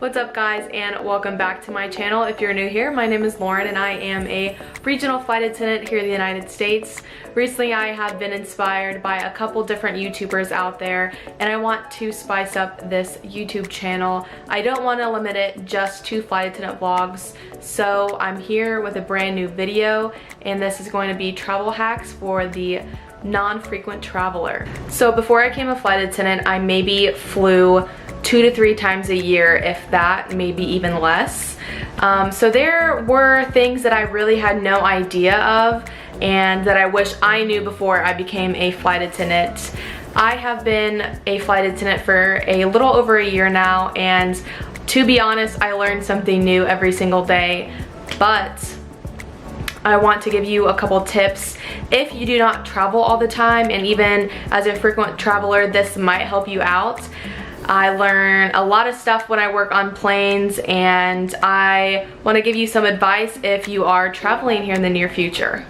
What's up guys, and welcome back to my channel. If you're new here, my name is Lauren and I am a regional flight attendant here in the United States. Recently I have been inspired by a couple different YouTubers out there and I want to spice up this YouTube channel. I don't want to limit it just to flight attendant vlogs, so I'm here with a brand new video and this is going to be travel hacks for the non-frequent traveler. So before I became a flight attendant, I maybe flew 2 to 3 times a year, if that, maybe even less. So there were things that I really had no idea of and that I wish I knew before I became a flight attendant. I have been a flight attendant for a little over a year now, and to be honest, I learned something new every single day, but I want to give you a couple tips. If you do not travel all the time, and even as a frequent traveler, this might help you out. I learn a lot of stuff when I work on planes, and I want to give you some advice if you are traveling here in the near future.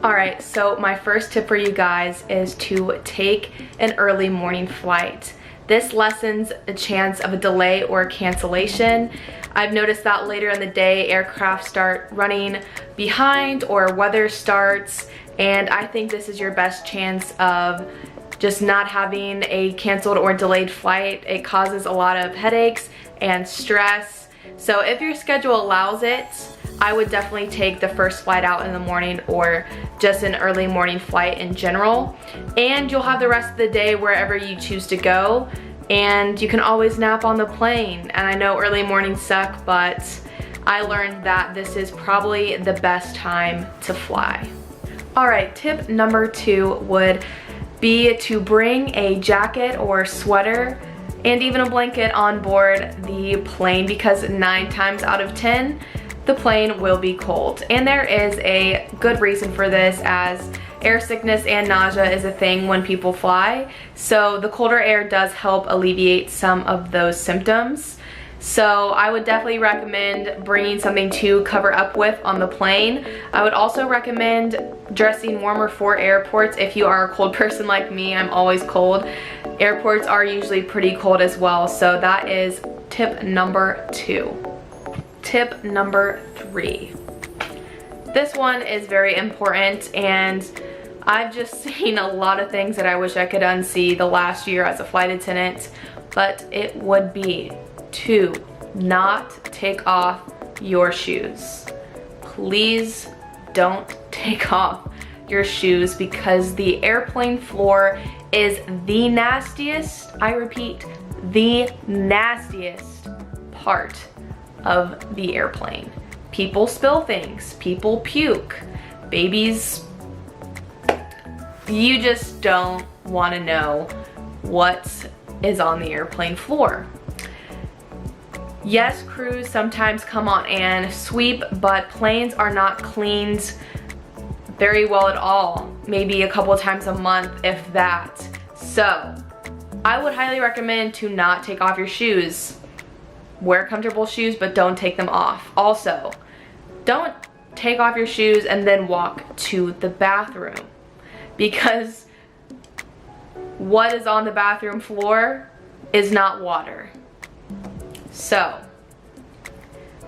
Alright, so my first tip for you guys is to take an early morning flight. This lessens the chance of a delay or a cancellation. I've noticed that later in the day aircraft start running behind or weather starts, and I think this is your best chance of just not having a canceled or delayed flight. It causes a lot of headaches and stress. So if your schedule allows it, I would definitely take the first flight out in the morning or just an early morning flight in general. And you'll have the rest of the day wherever you choose to go. And you can always nap on the plane. And I know early mornings suck, but I learned that this is probably the best time to fly. Alright, tip number 2 would be to bring a jacket or sweater and even a blanket on board the plane, because 9 times out of 10 the plane will be cold. And there is a good reason for this, as air sickness and nausea is a thing when people fly. So the colder air does help alleviate some of those symptoms. So I would definitely recommend bringing something to cover up with on the plane. I would also recommend dressing warmer for airports. If you are a cold person like me, I'm always cold. Airports are usually pretty cold as well. So that is tip number 2. Tip number 3. This one is very important, and I've just seen a lot of things that I wish I could unsee the last year as a flight attendant, but it would be to not take off your shoes. Please don't take off your shoes, because the airplane floor is the nastiest, I repeat, the nastiest part of the airplane. People spill things, people puke, babies. You just don't want to know what is on the airplane floor. Yes, crews sometimes come on and sweep, but planes are not cleaned very well at all. Maybe a couple times a month, if that. So I would highly recommend to not take off your shoes. Wear comfortable shoes, but don't take them off. Also, don't take off your shoes and then walk to the bathroom, because what is on the bathroom floor is not water. So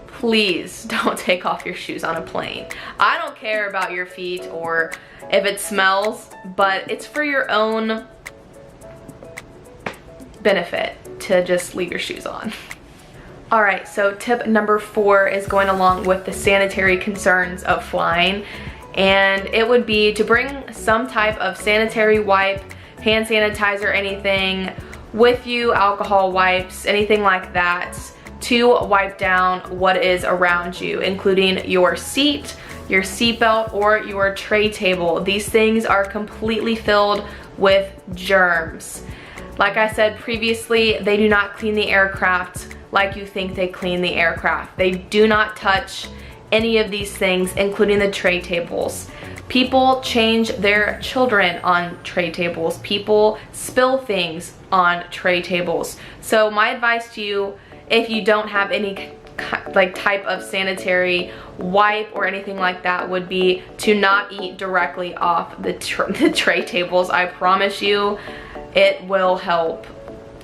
please don't take off your shoes on a plane. I don't care about your feet or if it smells, but it's for your own benefit to just leave your shoes on. Alright, so tip number 4 is going along with the sanitary concerns of flying, and it would be to bring some type of sanitary wipe, hand sanitizer, anything with you, alcohol wipes, anything like that, to wipe down what is around you, including your seat, your seatbelt, or your tray table. These things are completely filled with germs. Like I said previously, they do not clean the aircraft like you think they clean the aircraft. They do not touch any of these things, including the tray tables. People change their children on tray tables. People spill things on tray tables. So my advice to you, if you don't have any type of sanitary wipe or anything like that, would be to not eat directly off the tray tables. I promise you it will help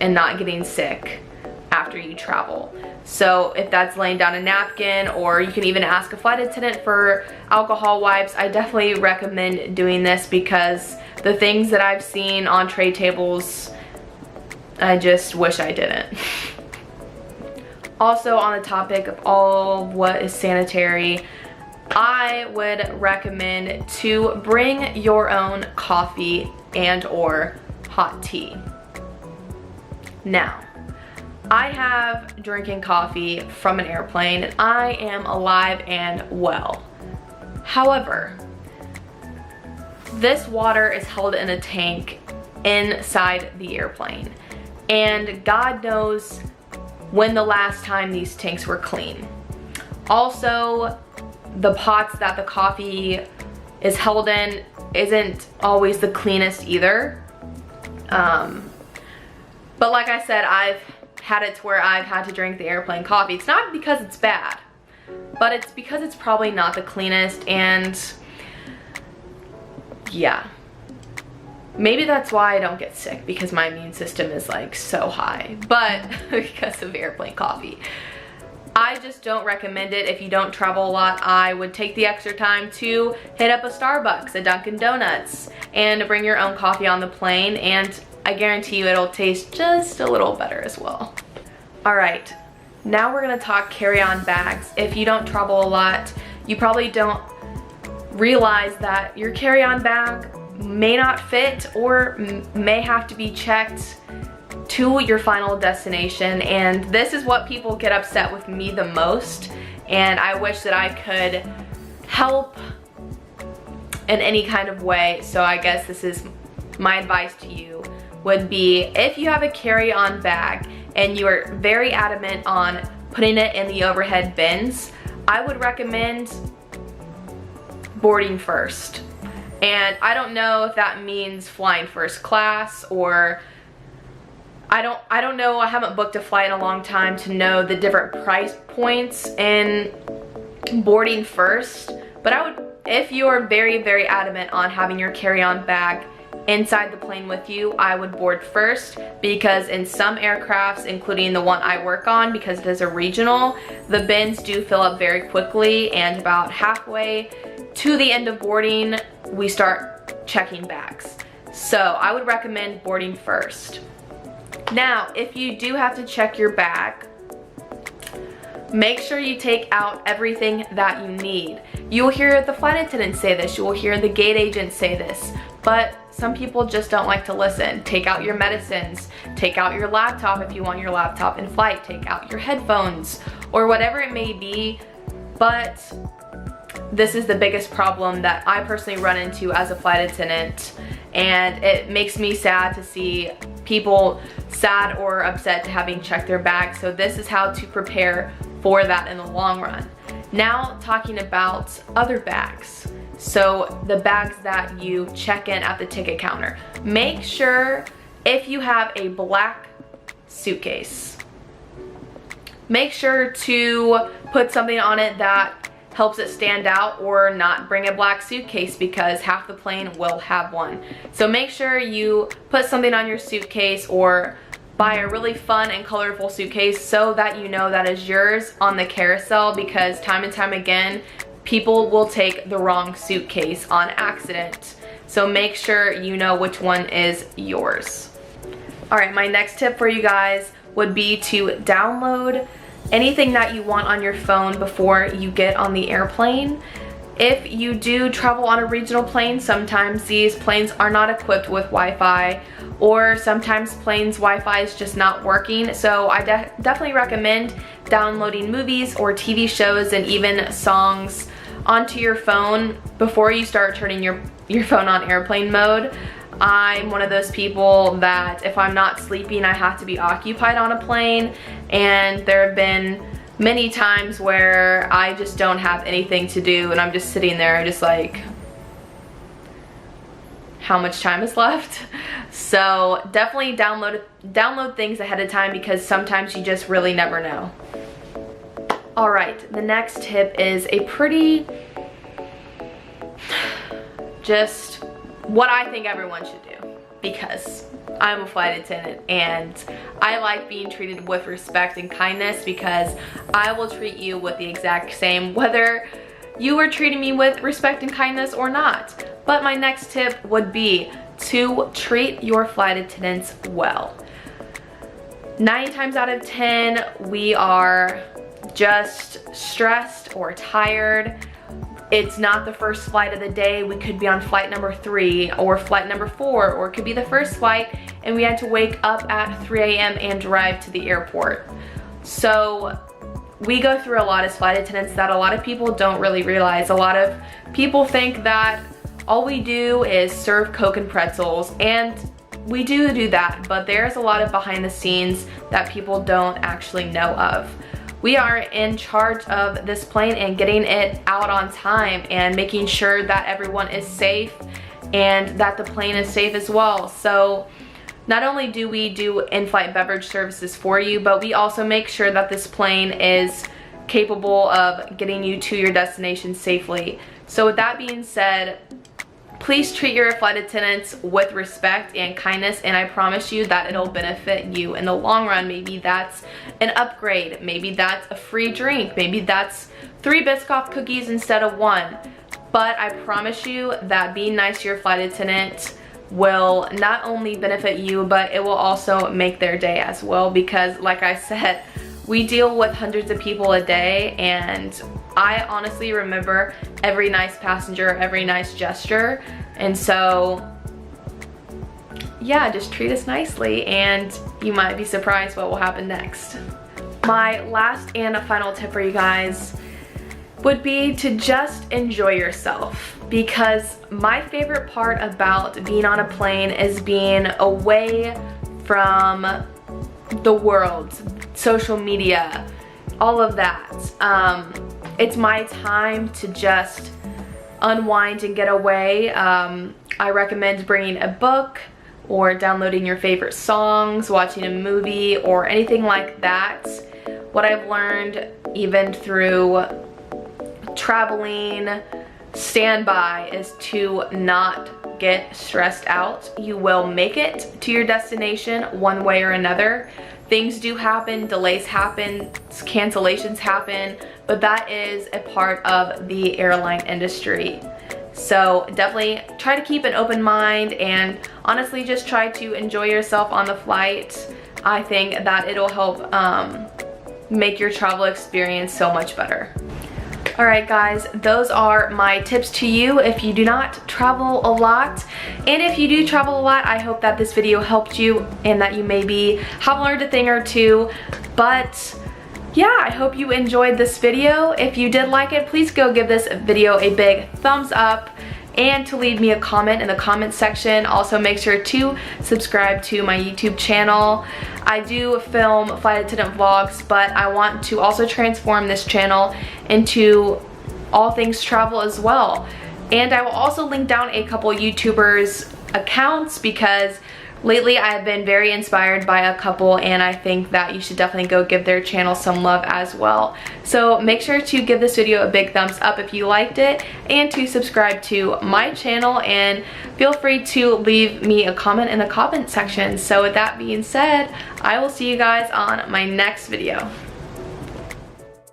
in not getting sick. after you travel. So if that's laying down a napkin, or you can even ask a flight attendant for alcohol wipes, I definitely recommend doing this, because the things that I've seen on tray tables, I just wish I didn't. Also, on the topic of all what is sanitary, I would recommend to bring your own coffee and or hot tea. Now, I have drinking coffee from an airplane and I am alive and well. However, this water is held in a tank inside the airplane, and God knows when the last time these tanks were clean. Also, the pots that the coffee is held in isn't always the cleanest either. But like I said, I've had it to where I've had to drink the airplane coffee. It's not because it's bad, but it's because it's probably not the cleanest, and yeah. Maybe that's why I don't get sick, because my immune system is like so high, but because of airplane coffee. I just don't recommend it. If you don't travel a lot, I would take the extra time to hit up a Starbucks, a Dunkin' Donuts, and bring your own coffee on the plane, and I guarantee you it'll taste just a little better as well. All right, now we're gonna talk carry-on bags. If you don't travel a lot, you probably don't realize that your carry-on bag may not fit or may have to be checked to your final destination, and this is what people get upset with me the most, and I wish that I could help in any kind of way. So I guess this is my advice to you, would be if you have a carry-on bag and you are very adamant on putting it in the overhead bins, I would recommend boarding first. And I don't know if that means flying first class, or I don't know, I haven't booked a flight in a long time to know the different price points in boarding first. But I would, if you are very, very adamant on having your carry-on bag inside the plane with you, I would board first, because in some aircrafts, including the one I work on, because it is a regional, the bins do fill up very quickly, and about halfway to the end of boarding, we start checking bags. So I would recommend boarding first. Now, if you do have to check your bag, make sure you take out everything that you need. You will hear the flight attendant say this, you will hear the gate agent say this, but some people just don't like to listen. Take out your medicines, take out your laptop if you want your laptop in flight, take out your headphones, or whatever it may be. But this is the biggest problem that I personally run into as a flight attendant, and it makes me sad to see people sad or upset to having checked their bags. So this is how to prepare for that in the long run. Now, talking about other bags. So the bags that you check in at the ticket counter. Make sure, if you have a black suitcase, make sure to put something on it that helps it stand out, or not bring a black suitcase, because half the plane will have one. So make sure you put something on your suitcase, or buy a really fun and colorful suitcase so that you know that is yours on the carousel, because time and time again, people will take the wrong suitcase on accident. So make sure you know which one is yours. All right, my next tip for you guys would be to download anything that you want on your phone before you get on the airplane. If you do travel on a regional plane, sometimes these planes are not equipped with Wi-Fi, or sometimes planes Wi-Fi is just not working. So I definitely recommend downloading movies or TV shows and even songs onto your phone before you start turning your phone on airplane mode. I'm one of those people that if I'm not sleeping, I have to be occupied on a plane, and there have been many times where I just don't have anything to do and I'm just sitting there just like, how much time is left? So definitely download things ahead of time, because sometimes you just really never know. All right, the next tip is a pretty, just what I think everyone should do, because I'm a flight attendant and I like being treated with respect and kindness, because I will treat you with the exact same whether you are treating me with respect and kindness or not. But my next tip would be to treat your flight attendants well. 9 times out of 10, we are just stressed or tired. It's not the first flight of the day. We could be on flight number 3 or flight number 4, or it could be the first flight and we had to wake up at 3 a.m. and drive to the airport. So we go through a lot as flight attendants that a lot of people don't really realize. A lot of people think that all we do is serve Coke and pretzels, and we do that, but there's a lot of behind the scenes that people don't actually know of. We are in charge of this plane and getting it out on time and making sure that everyone is safe and that the plane is safe as well. So not only do we do in-flight beverage services for you, but we also make sure that this plane is capable of getting you to your destination safely. So with that being said, please treat your flight attendants with respect and kindness, and I promise you that it'll benefit you in the long run. Maybe that's an upgrade, maybe that's a free drink, maybe that's 3 Biscoff cookies instead of 1. But I promise you that being nice to your flight attendant will not only benefit you, but it will also make their day as well, because like I said, we deal with hundreds of people a day, and I honestly remember every nice passenger, every nice gesture. And so yeah, just treat us nicely and you might be surprised what will happen next. My last and final tip for you guys would be to just enjoy yourself, because my favorite part about being on a plane is being away from the world, social media, all of that. It's my time to just unwind and get away. I recommend bringing a book or downloading your favorite songs, watching a movie, or anything like that. What I've learned even through traveling standby is to not get stressed out. You will make it to your destination one way or another. Things do happen, delays happen, cancellations happen, but that is a part of the airline industry. So definitely try to keep an open mind and honestly just try to enjoy yourself on the flight. I think that it'll help make your travel experience so much better. Alright guys, those are my tips to you if you do not travel a lot. And if you do travel a lot, I hope that this video helped you and that you maybe have learned a thing or two. But yeah, I hope you enjoyed this video. If you did like it, please go give this video a big thumbs up, and to leave me a comment in the comment section. Also make sure to subscribe to my YouTube channel. I do film flight attendant vlogs, but I want to also transform this channel into all things travel as well. And I will also link down a couple YouTubers accounts, because lately I have been very inspired by a couple, and I think that you should definitely go give their channel some love as well. So make sure to give this video a big thumbs up if you liked it, and to subscribe to my channel, and feel free to leave me a comment in the comment section. So with that being said, I will see you guys on my next video.